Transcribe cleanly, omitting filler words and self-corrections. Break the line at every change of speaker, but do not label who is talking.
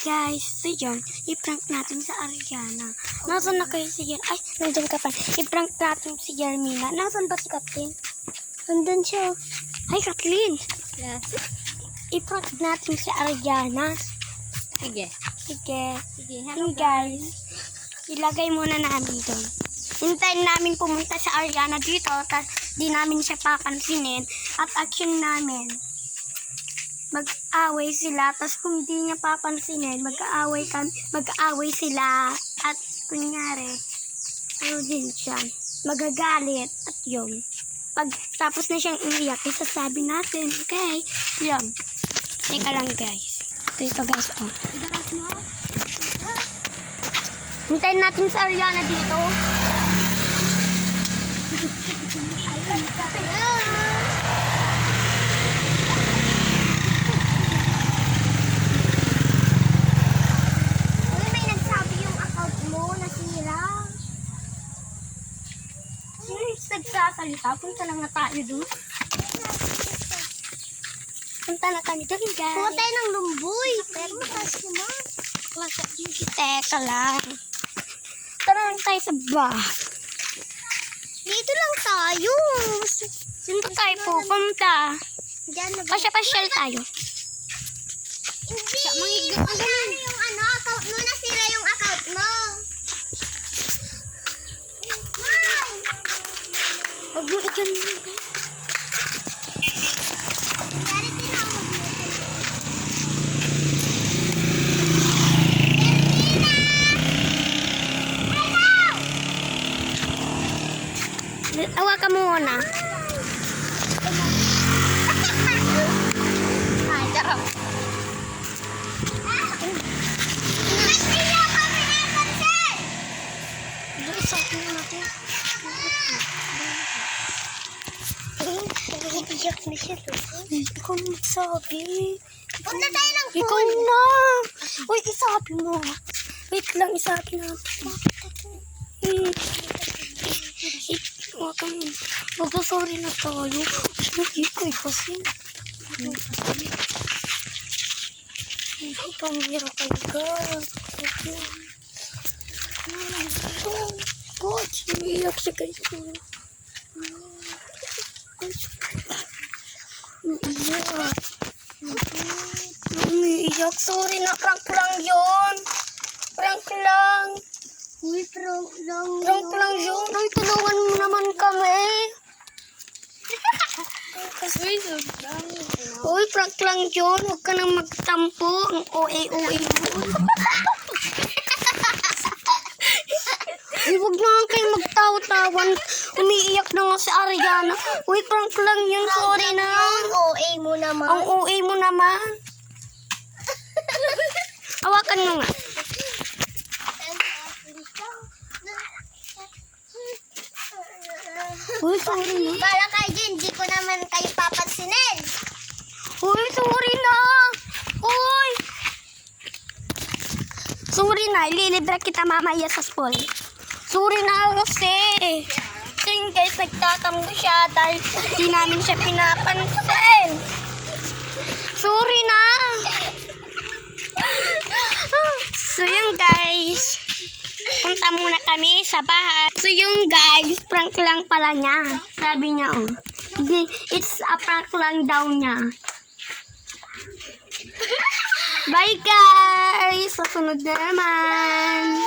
guys, so yun, i-prank natin sa Ariana. Nasaan na kayo si Yer? Ay, nandyan ka pa. I-prank natin si Yermina. Nasaan ba si Kathleen? Nandun siya. Hi, Kathleen.
Yes.
I-prank natin si Ariana.
Sige.
Sige.
Sige.
Hey guys, ilagay muna namin doon. Hintayin namin pumunta sa Ariana dito, tapos di namin siya papansinin. At action namin, mag-away sila, tapos kung di niya papansinin, mag-aaway sila. At kunyari, ano din siya, magagalit. At yun, pag tapos na siyang umiyak, isasabi natin, okay? Yun. Teka lang guys. Ito guys, oh. Hintayin natin sa Ariana dito. May nagsabi yung account mo na sinira. Sino yung nagsasalita? Punta lang na tayo doon. Punta na tayo doon, guys.
Punta tayo ng lumboy. Pero mataas naman.
Teka lang. Tara lang tayo sa bahay.
Dito lang tayo.
Saan ba tayo pupunta?
Diyan na ba?
Pasya-pasyal tayo.
Hindi. Magkano yung account mo? Nasira yung account mo.
Huwag mo ikan.
Dari tinawag mo.
Awa ka muna.
Ay, charot.
Iyak na siya. Ikaw na magsabi.
Punta tayo ng pool.
Ikaw na. Uy, isabi mo. Wait lang, isabi natin. Magsasorry na tayo. Ikaw kasi. Pamira kayo ka. Coach, umiiyak siya guys. Umiiyak. Sorry na, prank lang yun. Prank lang.
Uy, prank lang.
Prank lang yun. Ay, tulungan mo naman kami. Uy, prank lang yun. Huwag ka nang magtampo. Ang OA-OA mo. Uy, huwag na kayo magtawa-tawan. Umiiyak na nga si Ariana. Uy, prank lang yun. Sorry na.
Ang OA mo naman.
Ang OA mo naman. Hawakan mo nga. Uy, sorry na.
Bala kayo dyan, di ko naman kayo papansinin.
Uy, sorry na. Uy. Sorry na. Ililibre kita mamaya sa school. Sorry na kasi. Kasi guys, nagtatampo siya dahil di namin siya pinapansin. Sorry na. So yun guys. Punta muna kami sa bahay. So yun guys, prank lang pala niya. Sabi niya oh. It's a prank lang daw niya. Bye guys! Sa sunod na naman.